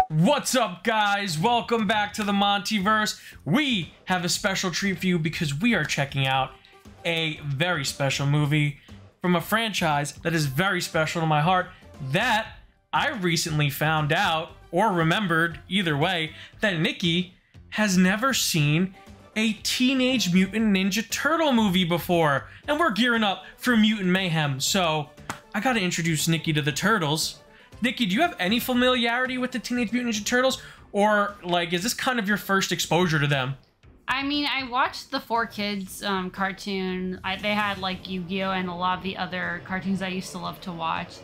What's up, guys? Welcome back to the Montyverse. We have a special treat for you because we are checking out a very special movie from a franchise that is very special to my heart that I recently found out, or remembered, either way, that Nikki has never seen a Teenage Mutant Ninja Turtle movie before. And we're gearing up for Mutant Mayhem, so I gotta introduce Nikki to the Turtles. Nikki, do you have any familiarity with the Teenage Mutant Ninja Turtles? Or, like, is this kind of your first exposure to them? I mean, I watched the 4Kids cartoon. They had, like, Yu-Gi-Oh! And a lot of the other cartoons I used to love to watch.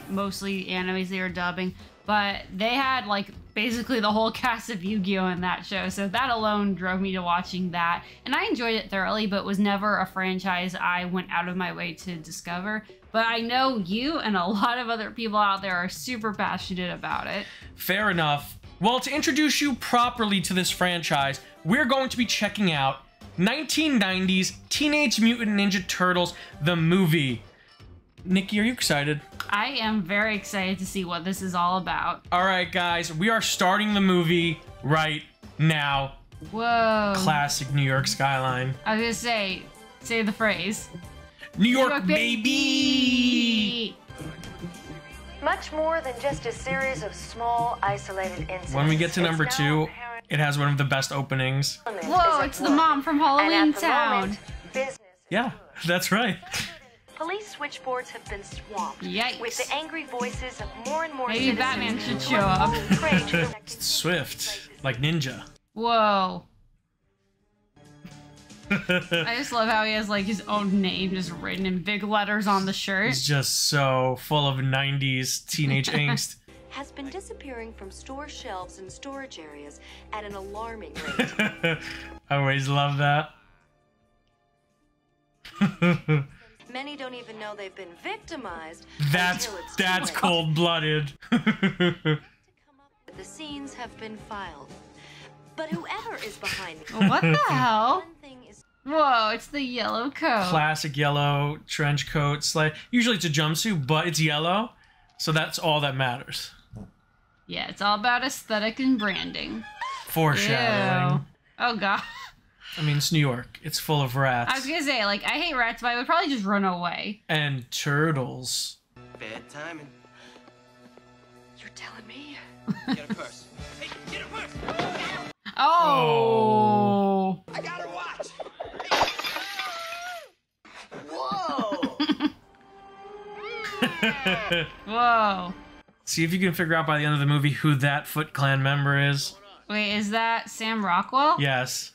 Mostly animes they were dubbing. But they had, like, basically the whole cast of Yu-Gi-Oh! In that show. So that alone drove me to watching that. And I enjoyed it thoroughly, but was never a franchise I went out of my way to discover. But I know you and a lot of other people out there are super passionate about it. Fair enough. Well, to introduce you properly to this franchise, we're going to be checking out 1990's Teenage Mutant Ninja Turtles, the movie. Nikki, are you excited? I am very excited to see what this is all about. All right, guys, we are starting the movie right now. Whoa. Classic New York skyline. I was gonna say the phrase. New York, baby! Much more than just a series of small, isolated incidents. When we get to number 2, it has one of the best openings. Whoa, it's the mom from Halloween Town. Yeah, that's right. Police switchboards have been swamped. Yikes. With the angry voices of more and more Maybe citizens. Batman should show up. It's Swift, like Ninja. Whoa. I just love how he has like his own name just written in big letters on the shirt. It's just so full of 90s teenage angst. Has been disappearing from store shelves and storage areas at an alarming rate. I always love that. Many don't even know they've been victimized. That's cold-blooded. The scenes have been filed. But whoever is behind it. What the hell? One thing is Whoa, it's the yellow coat. Classic yellow trench coat. Usually it's a jumpsuit, but it's yellow, so that's all that matters. Yeah, it's all about aesthetic and branding. Foreshadowing. Ew. Oh god. I mean, it's New York. It's full of rats. I was gonna say, like, I hate rats, but I would probably just run away. And turtles. Bad timing. you're telling me? Get a purse. Hey, get a purse! Oh. I got her watch! Whoa! Whoa. See if you can figure out by the end of the movie who that Foot Clan member is. Wait, is that Sam Rockwell? Yes.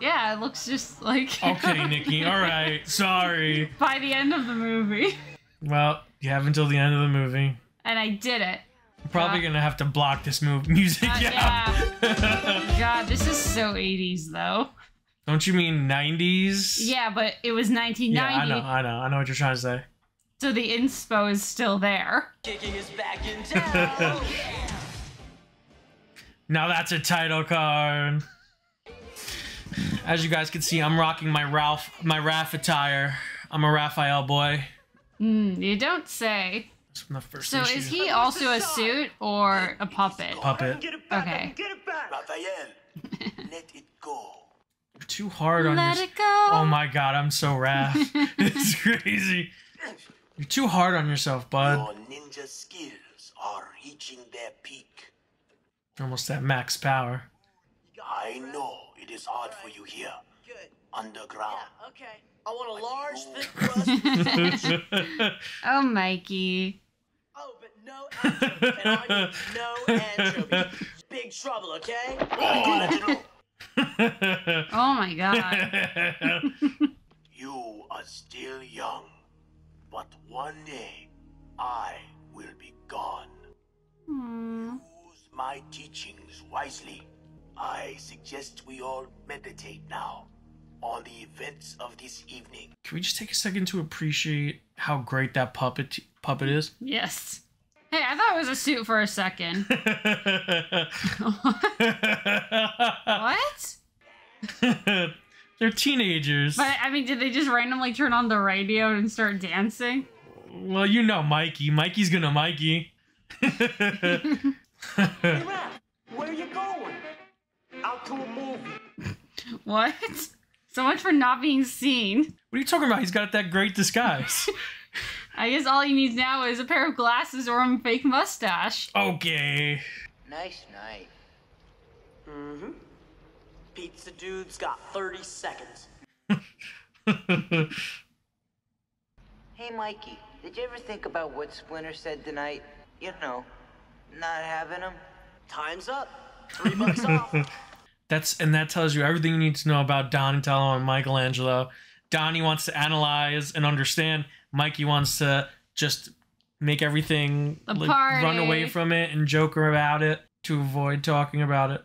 Yeah, it looks just like... Okay, Nikki. All right. Sorry. By the end of the movie. Well, you have until the end of the movie. And I did it. I'm probably gonna have to block this music out. Yeah. God, this is so 80s, though. Don't you mean 90s? Yeah, but it was 1990. Yeah, I know what you're trying to say. So the inspo is still there. Kicking us back in town! Now that's a title card. As you guys can see, I'm rocking my Raph attire. I'm a Raphael boy. You don't say. It's from the first So issue. is he also a suit or a puppet? Puppet. Get it back! Okay. Get it back! Raphael, let it go. You're too hard on Let yourself. it go. Oh my god, I'm so Raph. It's crazy. You're too hard on yourself, bud. Your ninja skills are reaching their peak. You're almost at max power. I know it is hard for you here. Good. Underground. Yeah, okay. I want a large, thick crust. Oh, Mikey. Oh, but no anchovies. And I mean no anchovies. Big trouble, okay? Oh my god. You are still young, but one day I will be gone. Use my teachings wisely. I suggest we all meditate now on the events of this evening. Can we just take a second to appreciate how great that puppet is? Yes. Hey, I thought it was a suit for a second. What? They're teenagers. But, I mean, did they just randomly turn on the radio and start dancing? Well, you know Mikey. Mikey's gonna Mikey. Hey, Raph, What? So much for not being seen. What are you talking about? He's got that great disguise. I guess all he needs now is a pair of glasses or a fake mustache. Okay. Nice night. Mm-hmm. Pizza dude's got 30 seconds. Hey, Mikey, did you ever think about what Splinter said tonight? You know, not having him. Time's up. $3 off. That tells you everything you need to know about Donatello and Michelangelo. Donnie wants to analyze and understand. Mikey wants to just make everything run away from it and joke about it to avoid talking about it.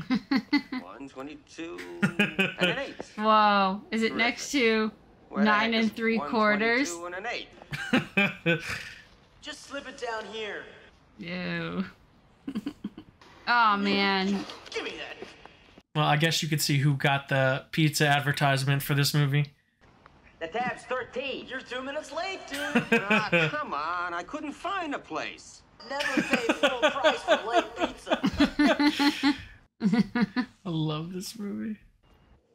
122 and an 8. Whoa. Is it next to 9 3/4? 122 and an 8. Just slip it down here. Ew. Oh, man. Give me that. Well, I guess you could see who got the pizza advertisement for this movie. The tab's 13. You're 2 minutes late, dude. Come on, I couldn't find a place. Never pay full price for late pizza. I love this movie.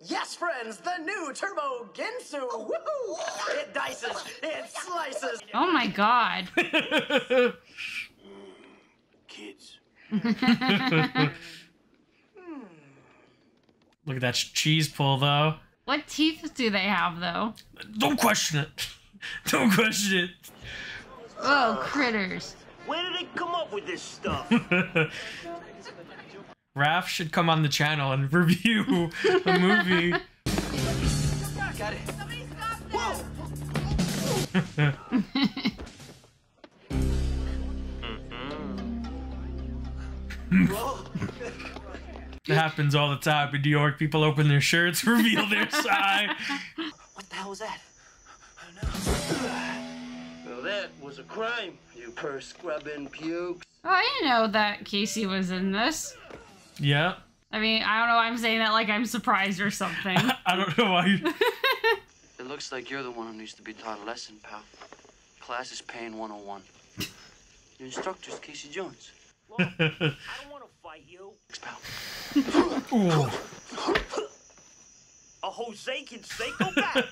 Yes, friends, the new Turbo Ginsu. Woohoo! It dices, it slices. Oh my god. Kids. Look at that cheese pull, though. What teeth do they have, though? Don't question it. Don't question it. Oh, critters. Where did they come up with this stuff? Raph should come on the channel and review a movie. Got it. It happens all the time in New York. People open their shirts, reveal their side. What the hell was that? Well, that was a crime, you purse-scrubbing pukes. Oh, I didn't know that Casey was in this. Yeah. I mean, I don't know why I'm saying that like I'm surprised or something. I don't know why. It looks like you're the one who needs to be taught a lesson, pal. Class is paying 101. Your instructor's Casey Jones. Look, I don't want to fight you. Thanks, pal. Ooh. A Jose can say go back.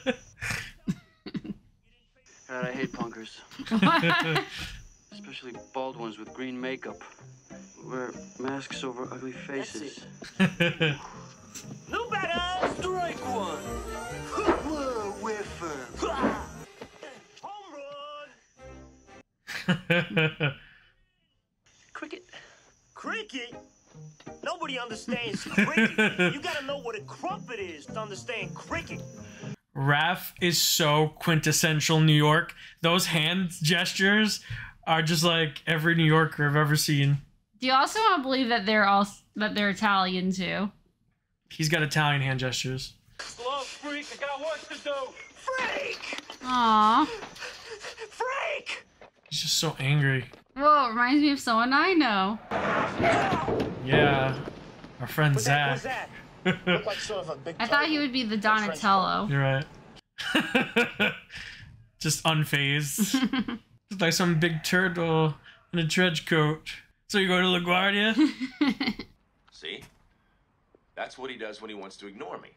God, I hate punkers. Especially bald ones with green makeup. Wear masks over ugly faces. Who better? Strike one. Whoa, whiffer. Home run. Cricket. Cricket? Nobody understands cricket. You gotta know what a crumpet is to understand cricket. Raph is so quintessential New York. Those hand gestures are just like every New Yorker I've ever seen. Do you also want to believe that they're Italian too? He's got Italian hand gestures. Slow freak, I got work to do. Freak! Aww. Freak! He's just so angry. Whoa, it reminds me of someone I know. Yeah. Our friend What's that? Zach. What's that? Look like sort of a big I thought he would be the Donatello. You're right. Just unfazed. Just like some big turtle in a trench coat. So you go to LaGuardia? See? That's what he does when he wants to ignore me.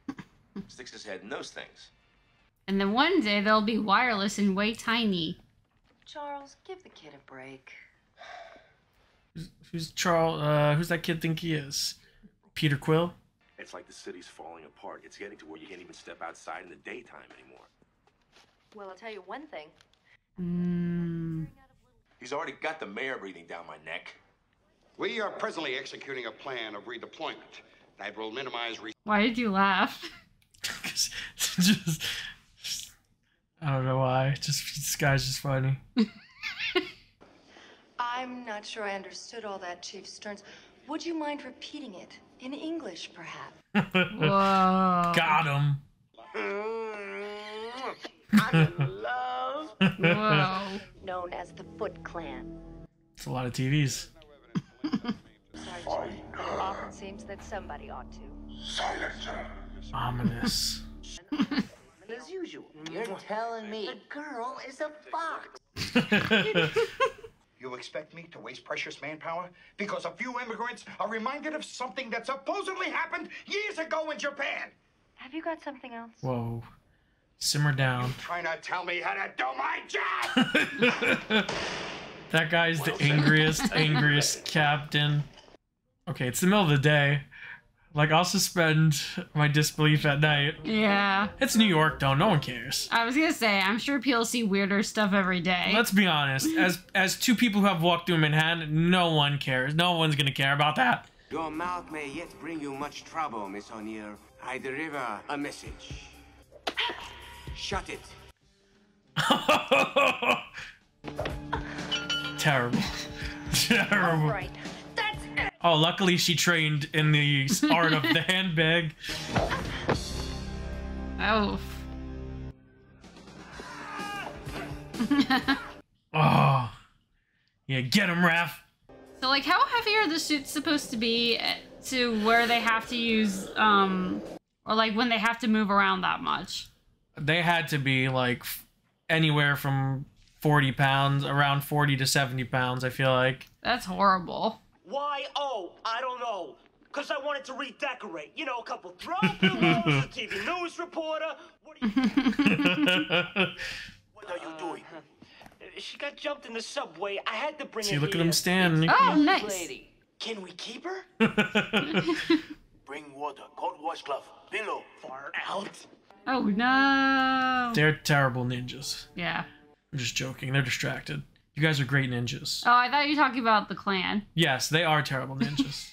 Sticks his head in those things. And then one day they'll be wireless and way tiny. Charles, give the kid a break. Who's Charles? Who's that kid think he is? Peter Quill? It's like the city's falling apart. It's getting to where you can't even step outside in the daytime anymore. Well, I'll tell you one thing. He's already got the mayor breathing down my neck. We are presently executing a plan of redeployment that will minimize... Why did you laugh? just, I don't know why. Just this guy's just funny. I'm not sure I understood all that, Chief Stearns. Would you mind repeating it? In English, perhaps? Whoa. Got him. I'm in love. Whoa. Known as the Foot Clan. It's a lot of TVs. Sergeant, it often seems that somebody ought to. Ominous. As usual, you're telling me the girl is a fox. You expect me to waste precious manpower because a few immigrants are reminded of something that supposedly happened years ago in Japan? Have you got something else? Whoa. Simmer down. Trying to tell me how to do my job! That guy's the angriest captain. Okay, it's the middle of the day. Like, I'll suspend my disbelief at night. Yeah. It's New York, though. No one cares. I was gonna say, I'm sure people see weirder stuff every day. Let's be honest. As two people who have walked through Manhattan, no one cares. No one's gonna care about that. Your mouth may yet bring you much trouble, Miss O'Neill. I deliver a message. Shut it. Terrible. Terrible. Right. That's it. Oh, luckily she trained in the art of the handbag. Oh. Oh. Yeah, get him, Raph. So, like, how heavy are the suits supposed to be to where they have to use, or like when they have to move around that much? They had to be like anywhere from 40 pounds, around 40 to 70 pounds, I feel like. That's horrible. Why? Oh, I don't know. Because I wanted to redecorate. You know, a couple throw pillows, a TV news reporter. What are you... What are you doing? She got jumped in the subway. I had to bring her See, look at here. him standing. Oh, nice. Lady. Can we keep her? Bring water, cold washcloth, pillow. Far out. Oh, no. They're terrible ninjas. Yeah. I'm just joking. They're distracted. You guys are great ninjas. Oh, I thought you were talking about the clan. Yes, they are terrible ninjas.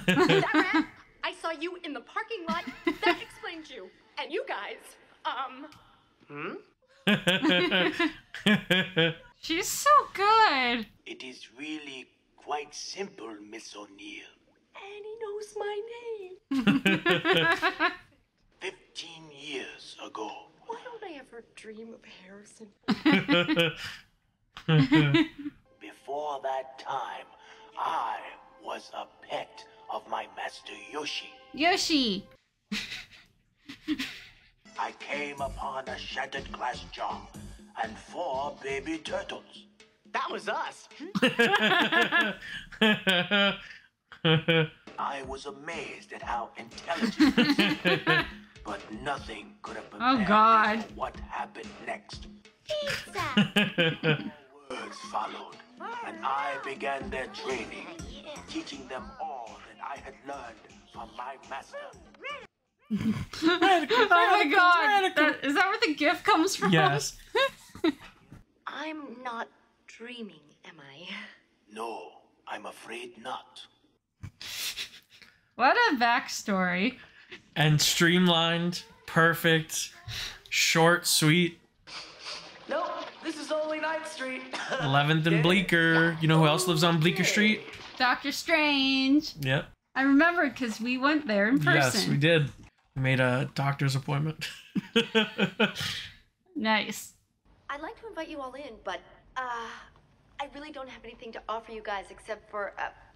That rat, I saw you in the parking lot. That explains you. And you guys, She's so good. It is really quite simple, Miss O'Neill. and he knows my name. 15 years ago. Why don't I ever dream of Harrison? Before that time, I was a pet of my master Yoshi. Yoshi. I came upon a shattered glass jar and 4 baby turtles. That was us. I was amazed at how intelligent this was, but nothing could have prepared Oh, God. me for what happened next. Pizza! Words followed, and I began their training, teaching them all that I had learned from my master. Oh my God. Is that where the gift comes from? Yes. I'm not dreaming, am I? No, I'm afraid not. What a backstory. And streamlined, perfect, short, sweet. Nope, this is only 9th Street. 11th and Bleecker. You know who else lives on Bleecker Street? Doctor Strange. Yep. I remember because we went there in person. Yes, we did. We made a doctor's appointment. Nice. I'd like to invite you all in, but, I really don't have anything to offer you guys except for,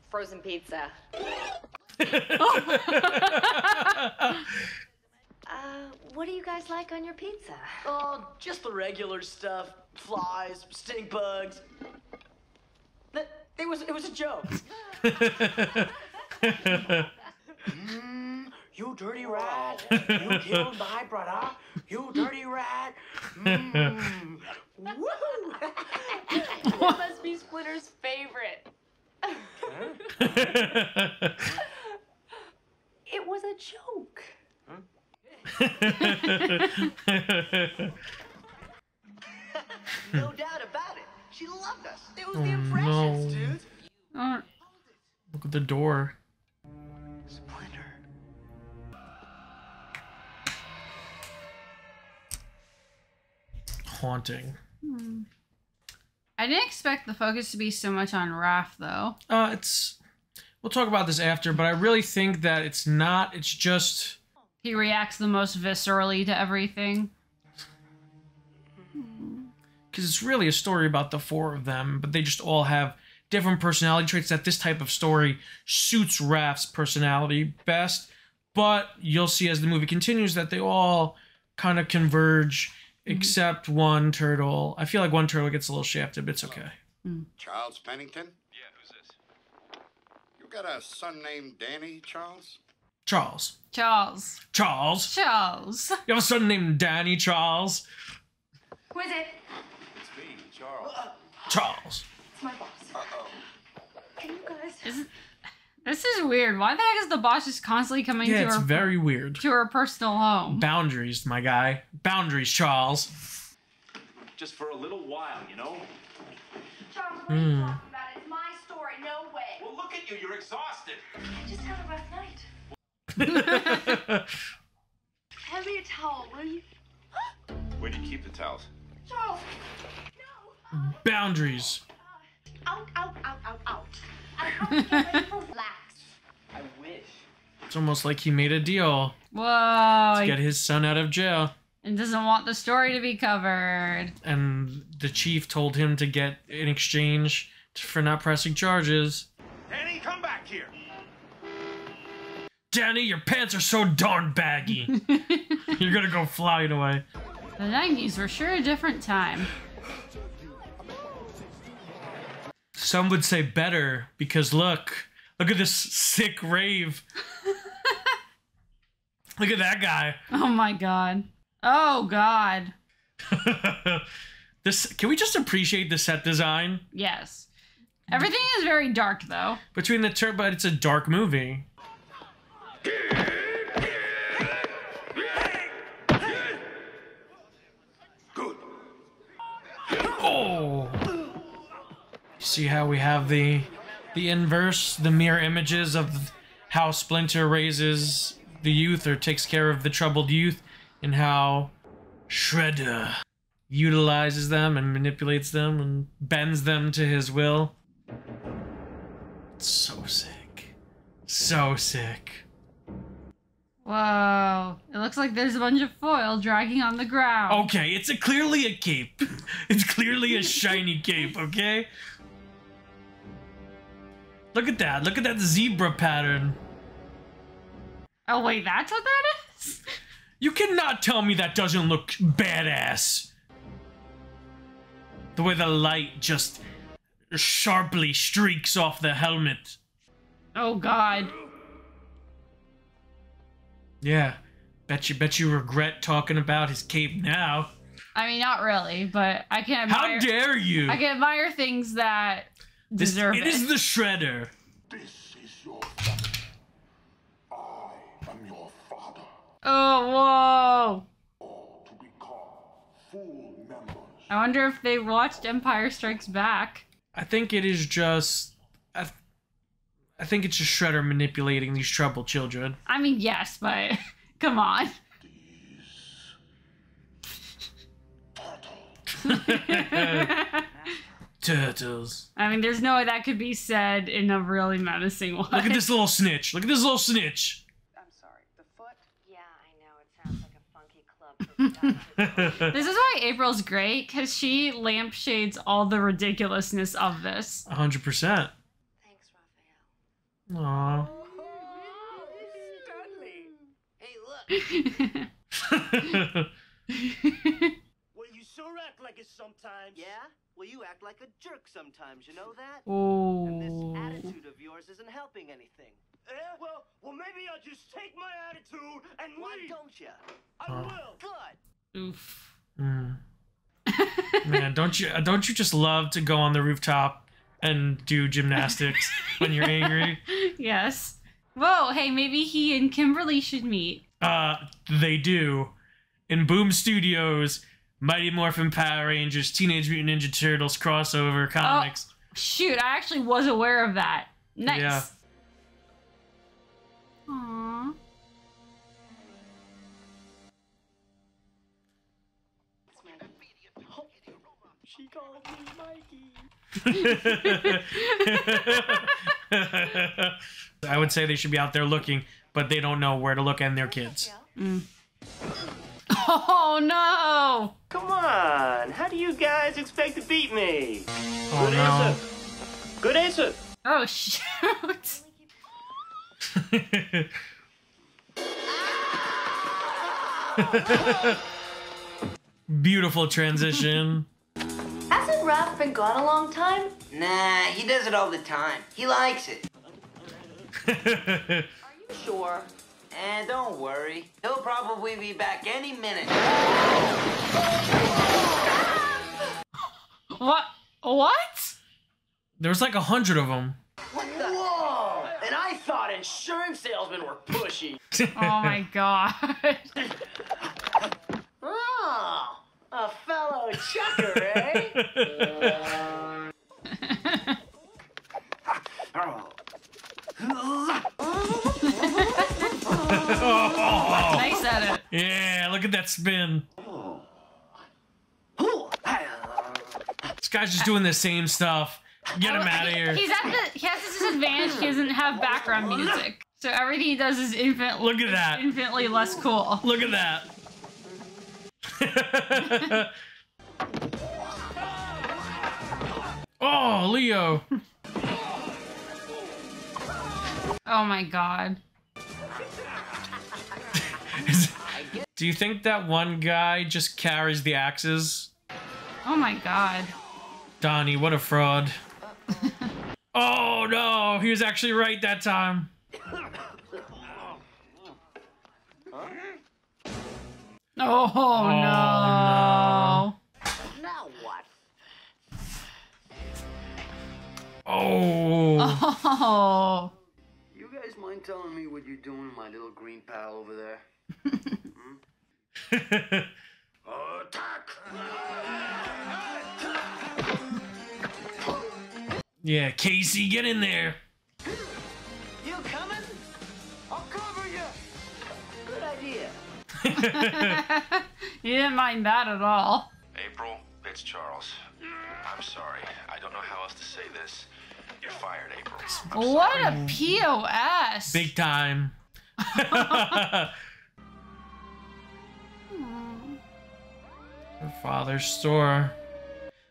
frozen pizza. What do you guys like on your pizza? Oh, just the regular stuff. Flies, stink bugs. It was a joke. You dirty rat. You killed my brother. You dirty rat. Woohoo! That must be Splinter's favorite. It was a joke. No doubt about it. She loved us. It was the Oh, impressions, no. dude. Oh, Look at the door. Splinter. Haunting. I didn't expect the focus to be so much on Raph, though. We'll talk about this after, but I really think that it's not. It's just. He reacts the most viscerally to everything. Because it's really a story about the 4 of them, but they just all have different personality traits that this type of story suits Raph's personality best. But you'll see as the movie continues that they all kind of converge, except one turtle. I feel like one turtle gets a little shafted, but it's okay. Charles Pennington? Yeah, who's this? You got a son named Danny, Charles? Charles. Charles. Charles. Charles. You have a son named Danny, Charles. Who is it? It's me, Charles. Charles. It's my boss. Uh-oh. Can you guys? This is weird. Why the heck is the boss just constantly coming Yeah, to it's her very weird. to her personal home? Boundaries, my guy. Boundaries, Charles. Just for a little while, you know? Charles, what are you talking about? It's my story. No way. Well, look at you. You're exhausted. I just had a rough night. Hand me a towel, will you? Where do you keep the towels? Charles. No. Boundaries. Out, out, out, out, out. Get ready for relax. I wish. It's almost like he made a deal Whoa. to get his son out of jail. And doesn't want the story to be covered. And the chief told him to get in exchange for not pressing charges. Danny, come back here. Danny, your pants are so darn baggy. You're gonna go flying away. The 90s were sure a different time. Some would say better, because look at this sick rave. Look at that guy. Oh my god. Oh god. Can we just appreciate the set design? Yes. Everything is very dark though. Between the two, but it's a dark movie. Good. Oh. See how we have the inverse, the mirror images of how Splinter raises the youth or takes care of the troubled youth, and how Shredder utilizes them and manipulates them and bends them to his will. It's so sick. So sick. Whoa. It looks like there's a bunch of foil dragging on the ground. Okay, it's clearly a cape. It's clearly a shiny cape, okay? Look at that. Look at that zebra pattern. Oh wait, that's what that is? You cannot tell me that doesn't look badass. The way the light just sharply streaks off the helmet. Oh god. Yeah. Bet you regret talking about his cape now. I mean, not really, but I can admire... How dare you? I can admire things that deserve it. It is the Shredder. This is your family. I am your father. Oh, whoa. All to become full members. I wonder if they watched Empire Strikes Back. I think it is just... I think it's just Shredder manipulating these troubled children. I mean, yes, but come on. Turtles. I mean, there's no way that could be said in a really menacing way. Look at this little snitch. Look at this little snitch. I'm sorry, the foot? Yeah, I know, it sounds like a funky club. This is why April's great, because she lampshades all the ridiculousness of this. 100%. Aww. Hey, look. Well, you sure act like it sometimes. Yeah? Well, you act like a jerk sometimes, you know that? Oh. And this attitude of yours isn't helping anything. Yeah? Well, maybe I'll just take my attitude and Why leave. don't you? I will. Good. Oof. Man, don't you just love to go on the rooftop and do gymnastics when you're angry? Yes. Whoa, hey, maybe he and Kimberly should meet. They do. In Boom Studios, Mighty Morphin Power Rangers, Teenage Mutant Ninja Turtles crossover comics. Oh, shoot, I actually was aware of that. Nice. Yeah. Aww. She called me Mikey. I would say they should be out there looking, but they don't know where to look, and they're kids. Oh no! Come on, how do you guys expect to beat me? Oh, Good no. answer. Good answer. Oh shoot! Beautiful transition. Hasn't Hasn't Raph been gone a long time? Nah, he does it all the time. He likes it. Are you sure? And don't worry. He'll probably be back any minute. What? What? There's like 100 of them. Whoa! And I thought insurance salesmen were pushy. Oh my god. Oh, a fellow chucker, eh? Nice at it. Yeah, look at that spin. This guy's just doing the same stuff. Get him out of here. He has this disadvantage. He doesn't have background music, so everything he does is infinitely. Look at that. Infinitely less cool. Look at that. Oh, Leo. Oh my god. Do you think that one guy just carries the axes? Oh my god. Donnie, what a fraud. Oh no, he was actually right that time. Oh, no. Now what? Oh. Oh. You guys mind telling me what you're doing with my little green pal over there? Attack! Yeah, Casey, get in there. You coming? I'll cover you. Good idea. You didn't mind that at all. April, it's Charles. I'm sorry. I don't know how else to say this. You're fired, April. What a POS. Big time. Her father's store.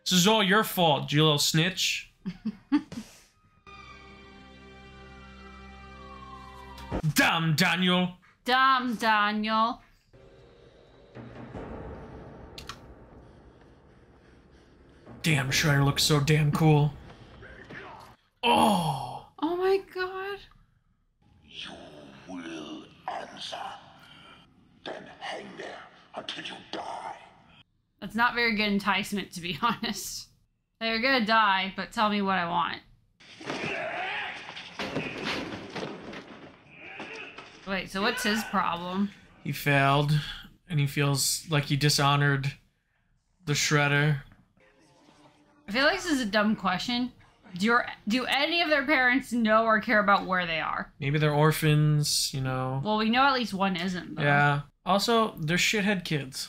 This is all your fault, you little snitch. Damn, Daniel. Damn, Daniel. Damn, Shredder looks so damn cool. Oh. Oh my god. You will answer. Then hang there until you die. That's not very good enticement, to be honest. They're gonna die, but tell me what I want. Wait, so what's his problem? He failed, and he feels like he dishonored the Shredder. I feel like this is a dumb question. Do any of their parents know or care about where they are? Maybe they're orphans, you know. Well, we know at least one isn't, though. Yeah. Also, they're shithead kids.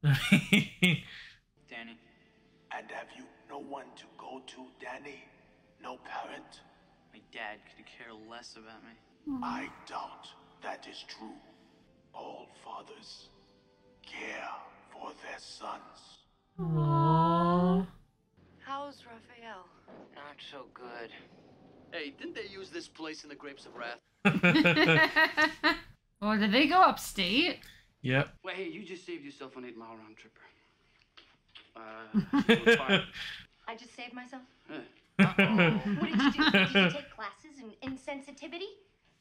Danny. And have you no one to go to, Danny? No parent? My dad could care less about me. I doubt that is true. All fathers care for their sons. Aww. How's Raphael? Not so good. Hey, didn't they use this place in the Grapes of Wrath? Oh, did they go upstate? Yep. Well, hey, you just saved yourself an 8-mile round tripper. It was fine. I just saved myself? Yeah. What did you do? Did you take classes in insensitivity?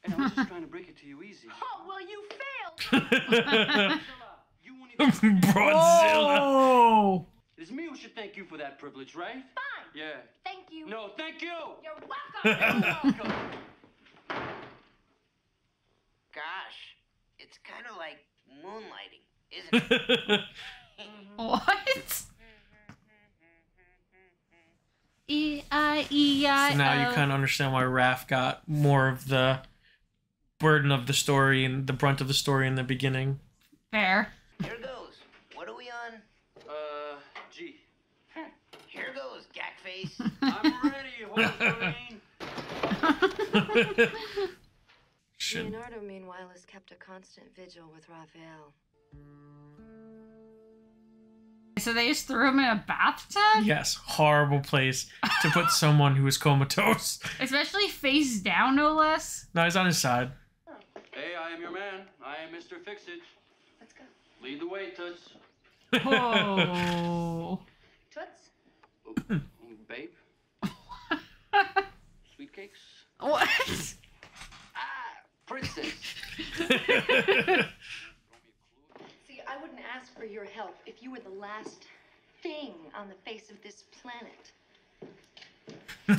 Hey, I was just trying to break it to you easy. Oh, well, you failed! Broadzilla. Oh! It's me who should thank you for that privilege, right? Fine. Yeah. Thank you. No, thank you. You're welcome. You're welcome. Gosh, it's kind of like moonlighting, isn't it? What? E-I-E-I-O. So now you kind of understand why Raph got more of the burden of the story and the brunt of the story in the beginning. Fair. Here goes. What are we on? G. Here goes, Gackface. I'm ready, Wolverine. Shit. Leonardo, meanwhile, has kept a constant vigil with Raphael. So they just threw him in a bathtub? Yes, horrible place to put someone who is comatose. Especially face down, no less. No, he's on his side. Hey, I am your man. I am Mr. Fix-It. Let's go. Lead the way, Toots. Oh. What? Princess. See, I wouldn't ask for your help if you were the last thing on the face of this planet. How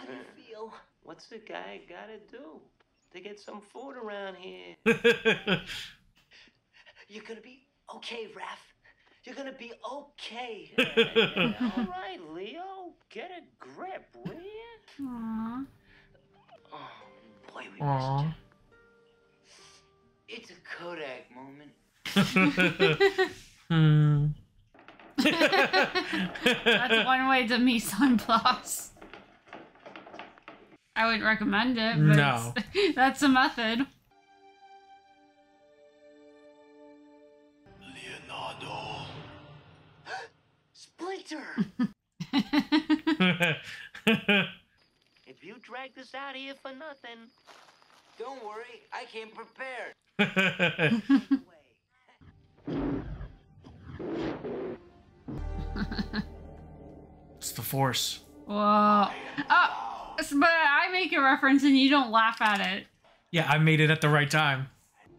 do you feel? What's the guy gotta do to get some food around here? You're gonna be okay, Raph. You're gonna be okay. All right, Leo. Get a grip, will you? Aww. Oh, boy, we Aww. missed you. It's a Kodak moment. That's one way to mise en place. I wouldn't recommend it, but No. that's a method. Leonardo. Splinter! If you drag this out here for nothing... Don't worry, I came prepared. It's the Force. Whoa. Oh, but I make a reference and you don't laugh at it. Yeah, I made it at the right time.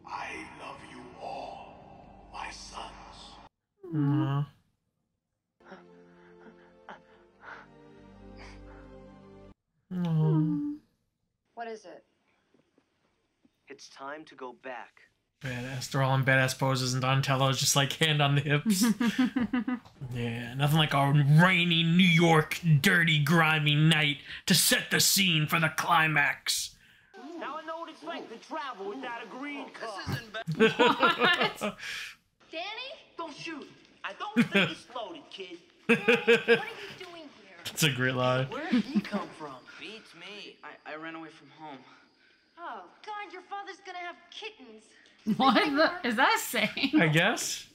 I love you all, my sons. Aw. Aw. What is it? It's time to go back. Badass. They're all in badass poses, and Donatello's just like hand on the hips. Yeah, nothing like a rainy New York, dirty, grimy night to set the scene for the climax. Now I know what it's like to travel without a green car. What? Danny? Don't shoot. I don't think it's loaded, kid. Danny, what are you doing here? That's a great line. Where did he come from? Beats me. I ran away from home. Oh, God, your father's gonna have kittens. What is that a saying? I guess.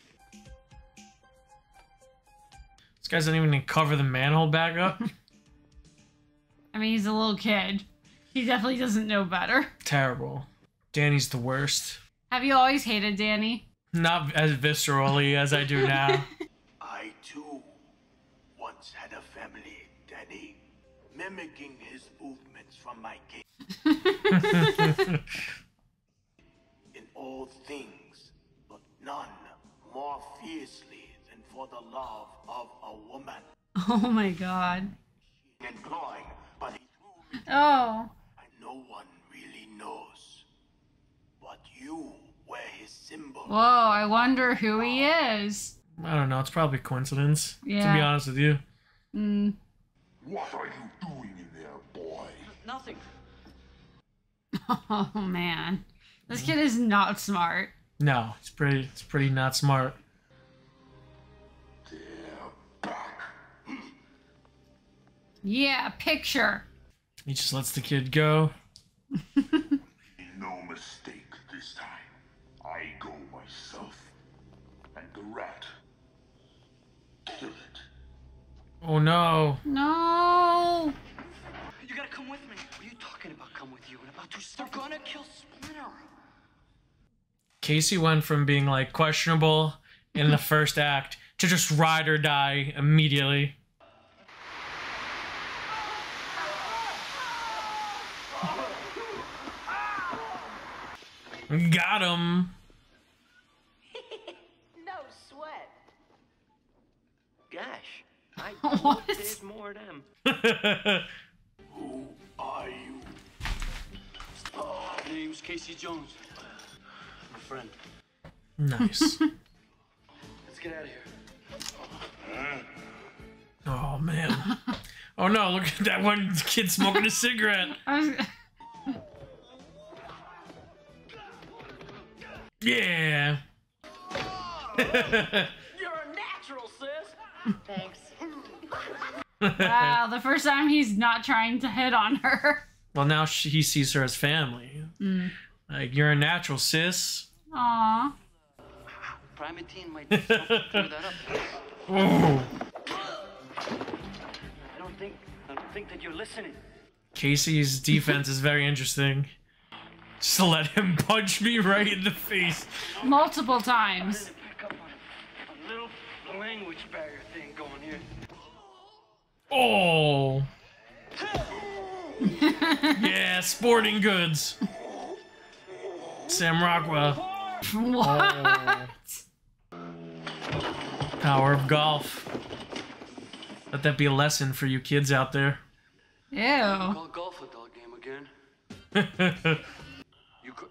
This guy's not even gonna cover the manhole back up. I mean, he's a little kid. He definitely doesn't know better. Terrible. Danny's the worst. Have you always hated Danny? Not as viscerally as I do now. I too once had a family, Danny, mimicking his movements from my game. In all things, but none more fiercely than for the love of a woman. Oh my god. And clawing, but he threw me, Oh. and no one really knows. But you were his symbol. Whoa, I wonder who he is. I don't know. It's probably coincidence. To be Yeah. honest with you. Mm. What are you doing in there, boy? Nothing. Oh man. This kid is not smart. No, it's pretty not smart. Yeah, picture. He just lets the kid go. No mistake this time. I go myself. And the rat. Kill it. Oh no. No. You gotta come with me. What are you talking about? Come with you and about to start. They're gonna kill Splinter. Casey went from being like questionable in the first act to just ride or die immediately. Got him. No sweat. Gosh, I What? hope there's more of them. Who are you? My name's Casey Jones. My friend. Nice. Let's get out of here. Oh man. Oh no, look at that one kid smoking a cigarette. Yeah. You're a natural, sis. Thanks. Wow, the first time he's not trying to hit on her. Well, now he sees her as family. Mm. Like, you're a natural, sis. Aw. Primatine might clear that up. Ooh. I don't think that you're listening. Casey's defense is very interesting. Just to let him punch me right in the face. Multiple times. Pick up on a little flame. language barrier thing going here. Oh. Yeah, sporting goods. Sam Rockwell. What? Oh. Power of golf. Let that be a lesson for you kids out there. Ew. Call golf a dog game again.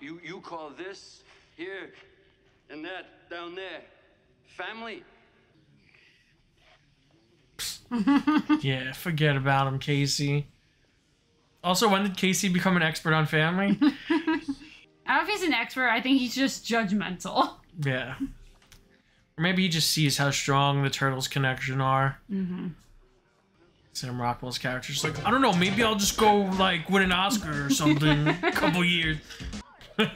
You call this here and that down there family? Yeah, forget about him, Casey. Also, when did Casey become an expert on family? I don't know if he's an expert. I think he's just judgmental. Yeah. Or maybe he just sees how strong the Turtles' connection are. Mm-hmm. Sam Rockwell's character's like, I don't know, maybe I'll just go, like, win an Oscar or something a couple years. Hey,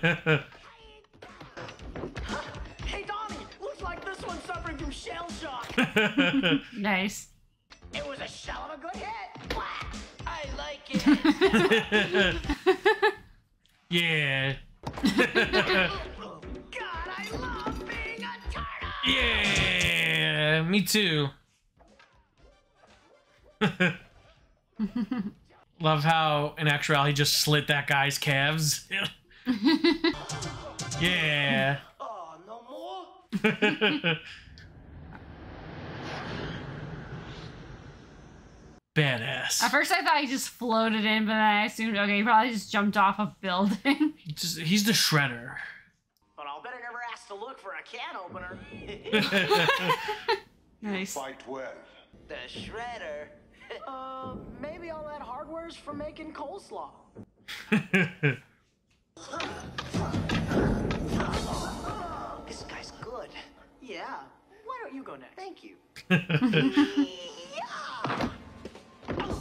Donnie! Looks like this one's suffering from shell shock. Nice. It was a shell of a good hit. I like it. Yeah. God, I love being a turtle. Yeah, me too. Love how in actuality he just slit that guy's calves. Yeah. Oh, no more? Badass. At first I thought he just floated in, but then I assumed, okay, he probably just jumped off a building. He's the Shredder. But I'll bet I never asked to look for a can opener. Nice. Fight well. The Shredder. Maybe all that hardware's for making coleslaw. This guy's good. Yeah. Why don't you go next? Thank you.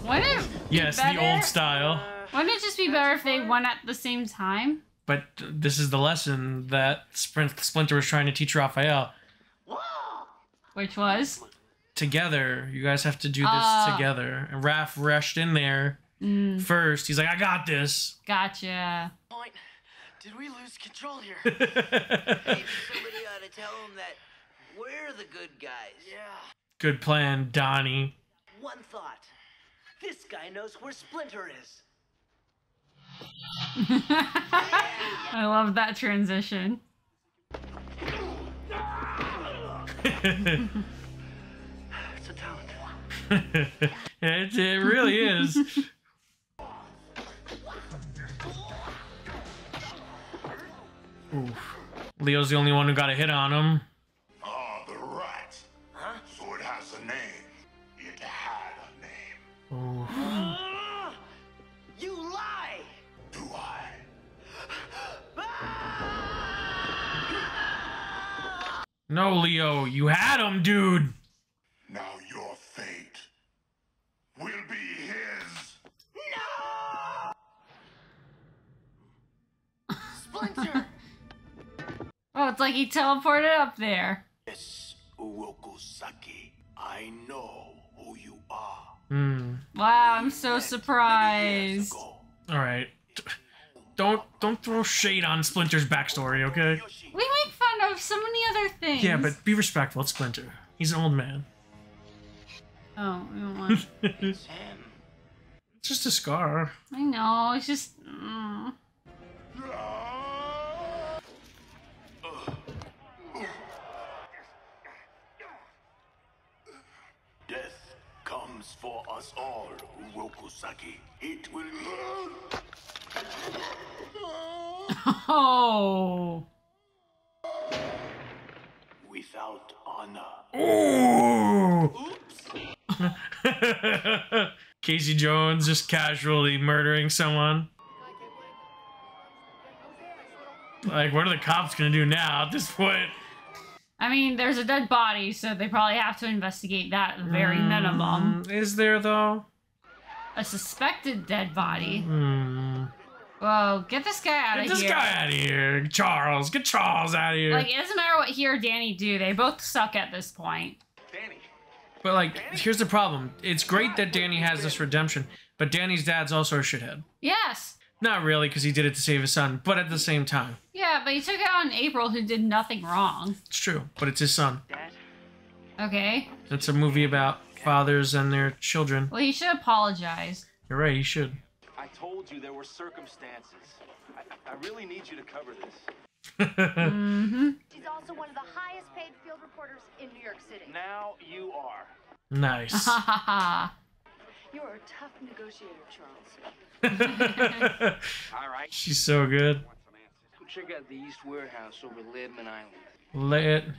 Wouldn't it be Yes, better? the old style. Wouldn't it just be better if they went at the same time? But this is the lesson that Splinter was trying to teach Raphael. Which was? Together, you guys have to do this together. And Raph rushed in there first. He's like, I got this. Gotcha. Point. Did we lose control here? Maybe somebody ought to tell him that we're the good guys. Yeah. Good plan, Donnie. One thought. This guy knows where Splinter is. I love that transition. It's a talent. It really is. Oof. Leo's the only one who got a hit on him. Ah, the rat. Huh? So it has a name. It had a name. Oof. You lie! Do I? No, Leo, you had him, dude. Now your fate will be his. Splinter! Oh, it's like he teleported up there. Yes, Urokusaki. I know who you are. Wow, I'm so surprised. All right. Don't throw shade on Splinter's backstory, okay? We make fun of so many other things. Yeah, but be respectful. It's Splinter. He's an old man. Oh, we don't want... It's just a scar. I know, it's just... Death comes for us all, Urokusaki. It will be. Oh. Without honor. Ooh. Casey Jones just casually murdering someone. Like, what are the cops gonna do now at this point? I mean, there's a dead body, so they probably have to investigate that at the very minimum. Is there, though? A suspected dead body. Whoa, get this guy out of here. Get this guy out of here. Charles, get Charles out of here. Like, it doesn't matter what he or Danny do. They both suck at this point. Danny. But, like, here's the problem. It's great that Danny has this redemption, but Danny's dad's also a shithead. Yes. Not really, because he did it to save his son, but at the same time. Yeah, but he took out on April, who did nothing wrong. It's true, but it's his son. Dad, Okay. It's a movie about fathers and their children. Well, he should apologize. You're right, he should. I told you there were circumstances. I really need you to cover this. Mm-hmm. She's also one of the highest paid field reporters in New York City. Now you are. Nice. You're a tough negotiator, Charles. All right. She's so good. Go check out the East Warehouse over Leadman Island.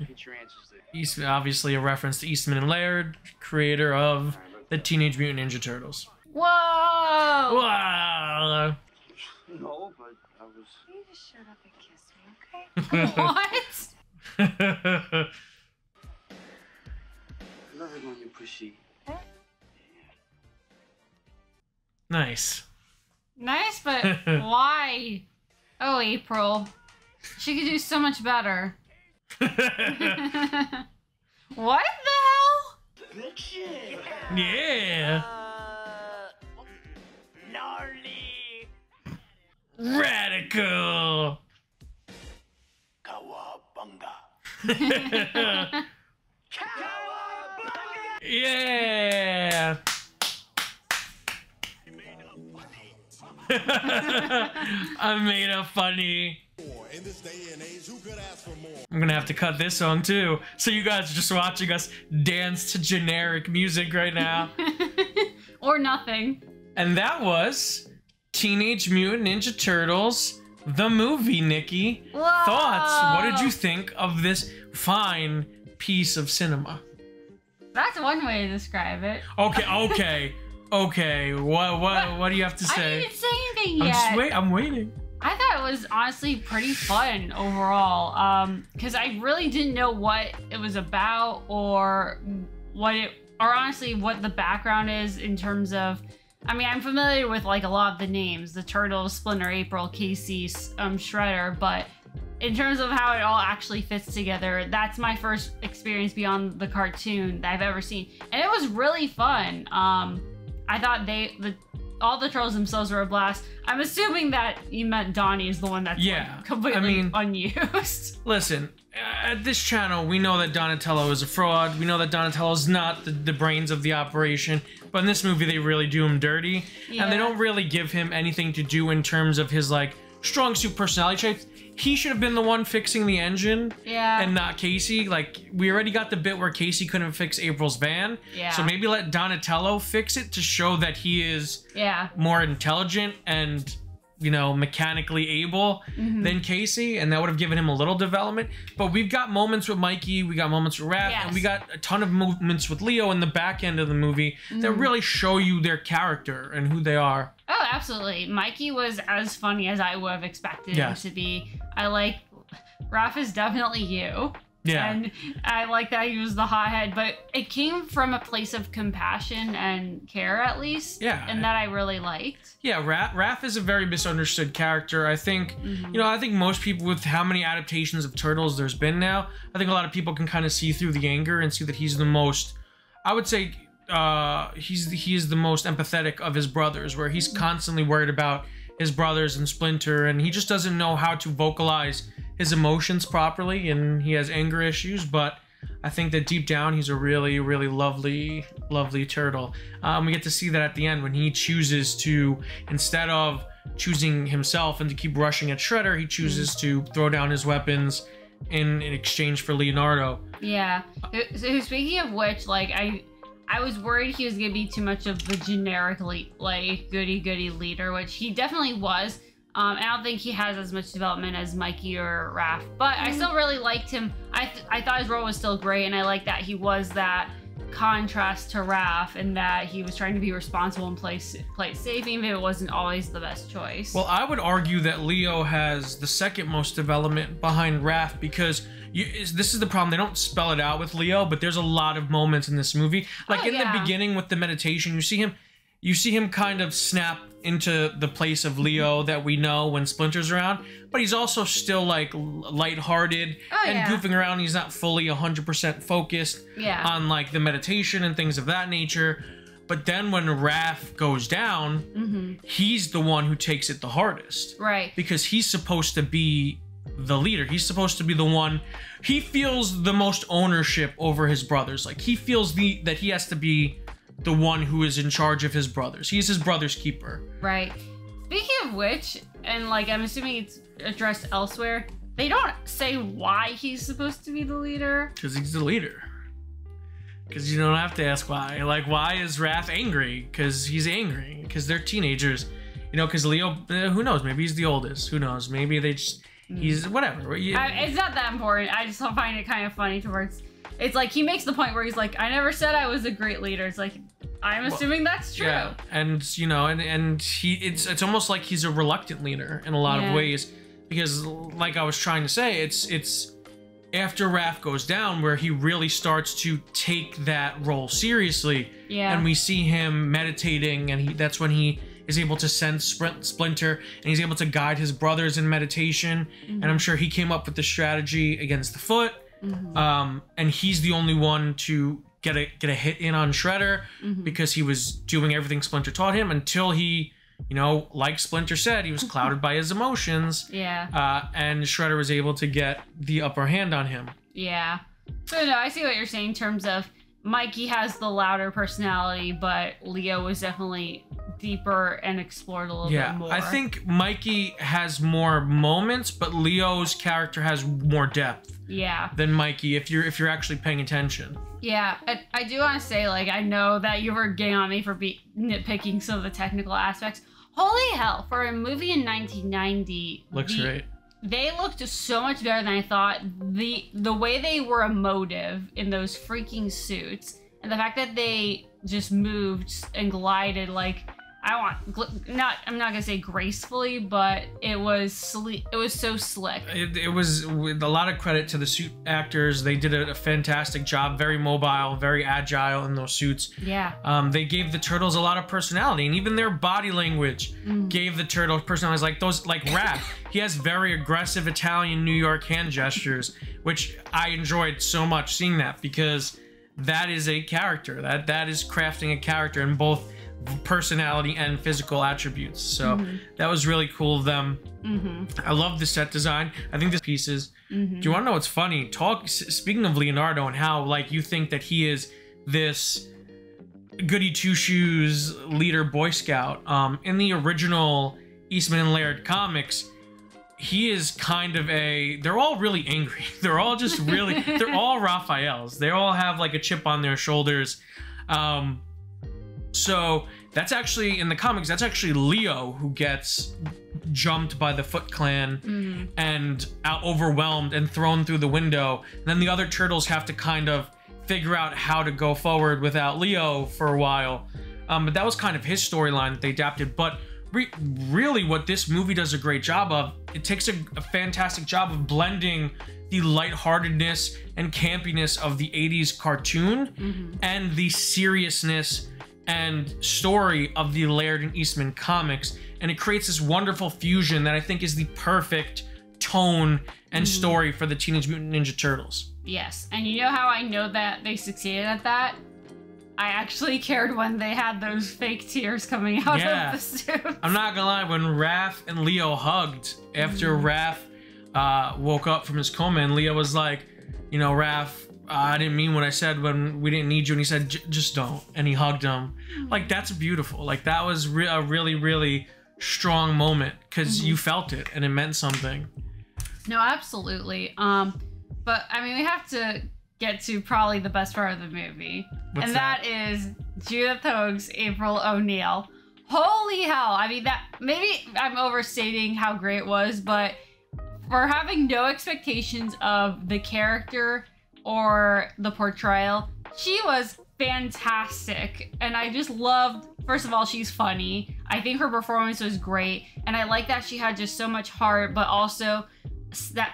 Get your answers there. East, obviously a reference to Eastman and Laird, creator of the Teenage Mutant Ninja Turtles. Whoa! Wow! No, but I was... You just shut up and kiss me, okay? What? Love it when you pussy. Nice. Nice, but why? Oh, April. She could do so much better. What the hell? Yeah. Gnarly. Radical. Cowabunga. Yeah. I made a funny. I'm gonna have to cut this song too, so you guys are just watching us dance to generic music right now. Or nothing. And that was Teenage Mutant Ninja Turtles, the movie, Nikki. Whoa. Thoughts? What did you think of this fine piece of cinema? That's one way to describe it. Okay. What do you have to say? I didn't say anything yet. I'm waiting. I thought it was honestly pretty fun overall. Because I really didn't know what it was about or honestly what the background is in terms of. I mean, I'm familiar with like a lot of the names, the Turtles, Splinter, April, Casey, Shredder, but in terms of how it all actually fits together, that's my first experience beyond the cartoon that I've ever seen, and it was really fun. I thought all the Turtles themselves were a blast. I'm assuming that you meant Donnie is the one that's like, completely unused. Listen, at this channel, we know that Donatello is a fraud. We know that Donatello is not the brains of the operation. But in this movie, they really do him dirty. Yeah. And they don't really give him anything to do in terms of his, like, strong suit personality traits. He should have been the one fixing the engine. Yeah. And not Casey. Like, we already got the bit where Casey couldn't fix April's van. Yeah. So maybe let Donatello fix it to show that he is more intelligent and, you know, mechanically able than Casey, and that would have given him a little development. But we've got moments with Mikey, we got moments with Raph, and we got a ton of moments with Leo in the back end of the movie that really show you their character and who they are. Oh, absolutely. Mikey was as funny as I would have expected him to be. Raph is definitely you. Yeah. And I like that he was the hothead, but it came from a place of compassion and care, at least. Yeah. And that I really liked. Yeah, Raph is a very misunderstood character. I think, you know, I think most people, with how many adaptations of Turtles there's been now, I think a lot of people can kind of see through the anger and see that he's the most, I would say, he is the most empathetic of his brothers, where he's constantly worried about his brothers and Splinter, and he just doesn't know how to vocalize his emotions properly, and he has anger issues. But I think that deep down he's a really, really lovely turtle. We get to see that at the end when he chooses to, instead of choosing himself and to keep rushing at Shredder, he chooses to throw down his weapons in exchange for Leonardo. Yeah. So speaking of which, like, I was worried he was gonna be too much of the generic like goody leader, which he definitely was. I don't think he has as much development as Mikey or Raph, but I still really liked him. I thought his role was still great, and I like that he was that contrast to Raph, and that he was trying to be responsible and play it safe, even if it wasn't always the best choice. Well, I would argue that Leo has the second most development behind Raph, because this is the problem. They don't spell it out with Leo, but there's a lot of moments in this movie. Like the beginning with the meditation, you see him kind of snap into the place of Leo that we know when Splinter's around, but he's also still like lighthearted and goofing around. He's not fully 100% focused on like the meditation and things of that nature. But then when Raph goes down, he's the one who takes it the hardest. Right. Because he's supposed to be the leader. He's supposed to be the one. He feels the most ownership over his brothers. Like, he feels that he has to be the one who is in charge of his brothers. He's his brother's keeper. Right. Speaking of which, and like I'm assuming it's addressed elsewhere, they don't say why he's supposed to be the leader. Because he's the leader. Because you don't have to ask why. Like, why is Raph angry? Because he's angry. Because they're teenagers. You know, because Leo, who knows? Maybe he's the oldest. Who knows? Maybe they just, he's whatever. It's not that important. I just find it kind of funny towards, it's like he makes the point where he's like, I never said I was a great leader. It's like, I'm assuming that's true. Yeah, and you know, and he, it's almost like he's a reluctant leader in a lot of ways. Because like I was trying to say, it's after Raph goes down where he really starts to take that role seriously. Yeah. And we see him meditating, and that's when he is able to sense Splinter, and he's able to guide his brothers in meditation. And I'm sure he came up with the strategy against the Foot. And he's the only one to get a hit in on Shredder because he was doing everything Splinter taught him until he, you know, like Splinter said, he was clouded by his emotions. Yeah. And Shredder was able to get the upper hand on him. Yeah. So no, I see what you're saying in terms of Mikey has the louder personality, but Leo was definitely deeper and explored a little bit more. I think Mikey has more moments, but Leo's character has more depth. Yeah. Than Mikey, if you're actually paying attention. Yeah, I do want to say, like, I know that you were getting on me for nitpicking some of the technical aspects. Holy hell, for a movie in 1990, looks great. They looked so much better than I thought. The way they were emotive in those freaking suits, and the fact that they just moved and glided like, I'm not gonna say gracefully, but it was so slick. It was with a lot of credit to the suit actors. They did a fantastic job, very mobile, very agile in those suits. Yeah. They gave the turtles a lot of personality, and even their body language gave the turtles personalities. Like Raph, he has very aggressive Italian New York hand gestures, which I enjoyed so much seeing that, because that is a character. That is crafting a character in both personality and physical attributes. So that was really cool of them. I love the set design. I think the pieces. Do you want to know what's funny? Speaking of Leonardo and how, like, you think that he is this goody two shoes leader Boy Scout. In the original Eastman and Laird comics, he is kind of they're all really angry. They're all just really, they're all Raphaels. They all have like a chip on their shoulders. So that's actually, in the comics, that's actually Leo who gets jumped by the Foot Clan and overwhelmed and thrown through the window. And then the other turtles have to kind of figure out how to go forward without Leo for a while. But that was kind of his storyline that they adapted. But really what this movie does a great job of, it takes a fantastic job of blending the lightheartedness and campiness of the 80s cartoon and the seriousness and story of the Laird and Eastman comics, and it creates this wonderful fusion that I think is the perfect tone and story for the Teenage Mutant Ninja Turtles. Yes, and you know how I know that they succeeded at that? I actually cared when they had those fake tears coming out of the suit. I'm not gonna lie, when Raph and Leo hugged after Raph woke up from his coma, and Leo was like, you know, Raph, I didn't mean what I said when we didn't need you, and he said, just don't, and he hugged him. Like, that's beautiful. Like, that was a really, really strong moment, because you felt it, and it meant something. No, absolutely. But, I mean, we have to get to probably the best part of the movie. What's that is Judith Hoag's April O'Neil. Holy hell. I mean, that, maybe I'm overstating how great it was, but for having no expectations of the character or the portrayal, she was fantastic. And I just loved, first of all, she's funny. I think her performance was great. And I like that she had just so much heart, but also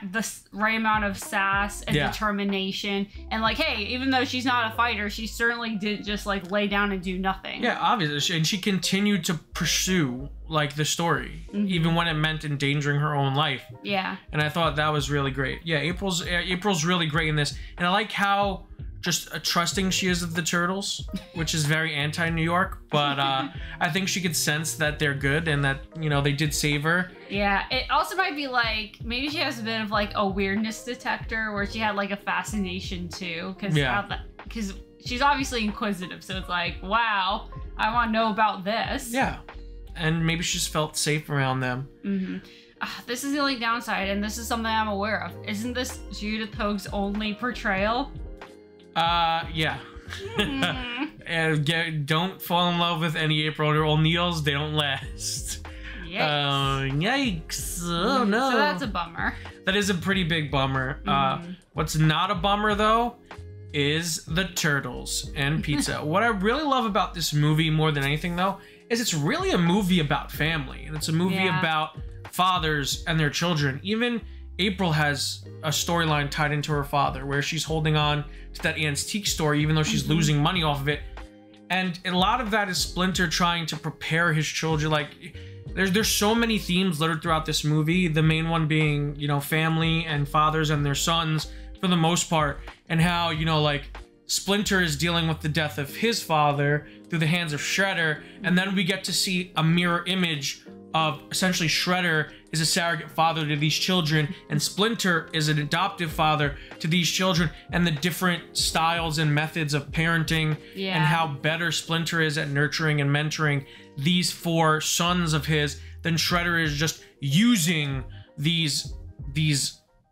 the right amount of sass and determination. And like, hey, even though she's not a fighter, she certainly didn't just like lay down and do nothing. Yeah, obviously. And she continued to pursue like the story, even when it meant endangering her own life. Yeah. And I thought that was really great. Yeah, April's really great in this. And I like how just trusting she is of the Turtles, which is very anti-New York, but I think she could sense that they're good and that, you know, they did save her. Yeah, it also might be like, maybe she has a bit of like a weirdness detector where she had like a fascination too, because she's obviously inquisitive, so it's like, wow, I want to know about this. Yeah, and maybe she just felt safe around them. Mm-hmm. This is the only downside, and this is something I'm aware of. Isn't this Judith Hoag's only portrayal? Yeah. And don't fall in love with any April O'Neils. They don't last. Yikes. Oh, no. So that's a bummer. That is a pretty big bummer. What's not a bummer, though, is the Turtles and pizza. What I really love about this movie more than anything, though, is it's really a movie about family. And it's a movie about fathers and their children. Even April has a storyline tied into her father where she's holding on to that antique store even though she's losing money off of it. And a lot of that is Splinter trying to prepare his children. Like, there's so many themes littered throughout this movie. The main one being, you know, family and fathers and their sons for the most part. And how, you know, like, Splinter is dealing with the death of his father through the hands of Shredder. And then we get to see a mirror image of essentially Shredder is a surrogate father to these children and Splinter is an adoptive father to these children, and the different styles and methods of parenting and how better Splinter is at nurturing and mentoring these 4 sons of his than Shredder is just using these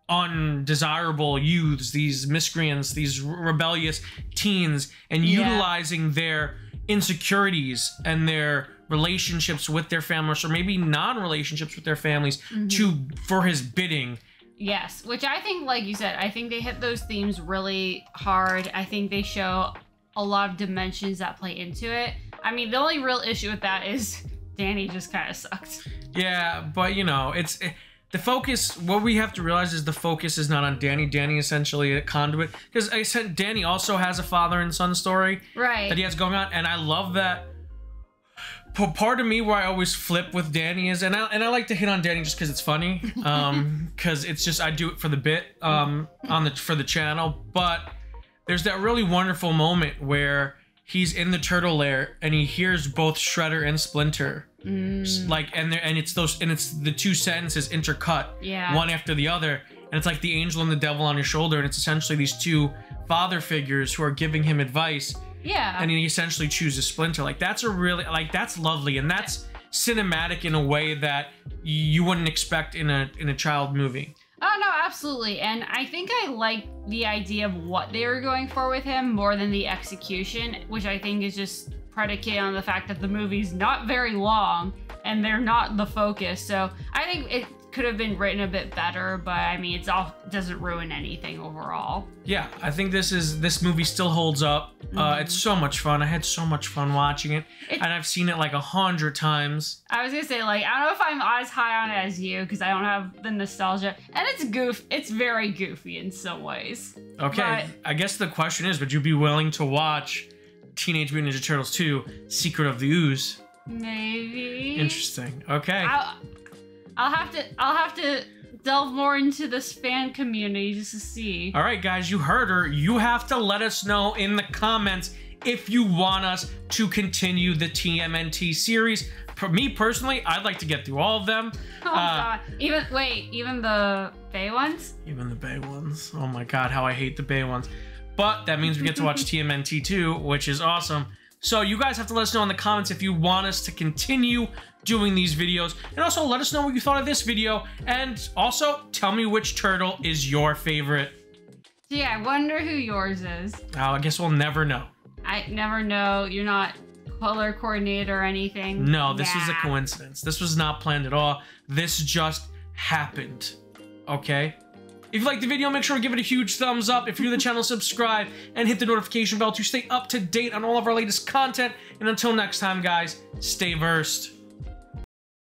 undesirable youths, these miscreants, these rebellious teens, and utilizing their insecurities and their relationships with their families, or maybe non-relationships with their families, for his bidding. Yes, which I think, like you said, I think they hit those themes really hard. I think they show a lot of dimensions that play into it. I mean, the only real issue with that is Danny just kind of sucked. Yeah, but you know, the focus, what we have to realize is the focus is not on Danny. Danny essentially a conduit, because I said Danny also has a father and son story that he has going on, and I love that. Part of me where I always flip with Danny is, and I like to hit on Danny just because it's funny, because it's just, I do it for the bit for the channel. But there's that really wonderful moment where he's in the turtle lair and he hears both Shredder and Splinter, like, and it's the 2 sentences intercut, one after the other, and it's like the angel and the devil on his shoulder, and it's essentially these 2 father figures who are giving him advice. Yeah. And he essentially chooses Splinter. Like, that's a really, like, that's lovely, and that's cinematic in a way that you wouldn't expect in a child movie. Oh, no, absolutely. And I think I like the idea of what they were going for with him more than the execution, which I think is just predicated on the fact that the movie's not very long and they're not the focus. So I think it could have been written a bit better, but I mean, it doesn't ruin anything overall. Yeah, I think this movie still holds up. It's so much fun. I had so much fun watching it, and I've seen it like 100 times. I was gonna say, like, I don't know if I'm as high on it as you because I don't have the nostalgia, and it's very goofy in some ways. Okay, but I guess the question is, would you be willing to watch Teenage Mutant Ninja Turtles 2: Secret of the Ooze? Maybe. Interesting. Okay. I'll have to delve more into this fan community just to see. All right, guys, you heard her. You have to let us know in the comments if you want us to continue the TMNT series. For me personally, I'd like to get through all of them. Oh God! Even the Bay ones? Even the Bay ones. Oh my God, how I hate the Bay ones. But that means we get to watch TMNT 2, which is awesome. So you guys have to let us know in the comments if you want us to continue doing these videos, and also let us know what you thought of this video, and also tell me which turtle is your favorite. Yeah, I wonder who yours is. Oh, I guess we'll never know. I never know. You're not color coordinator or anything. No, this was a coincidence. This was not planned at all. This just happened. Okay? If you liked the video, make sure to give it a huge thumbs up. If you're new to the channel, subscribe and hit the notification bell to stay up to date on all of our latest content. And until next time, guys, stay versed.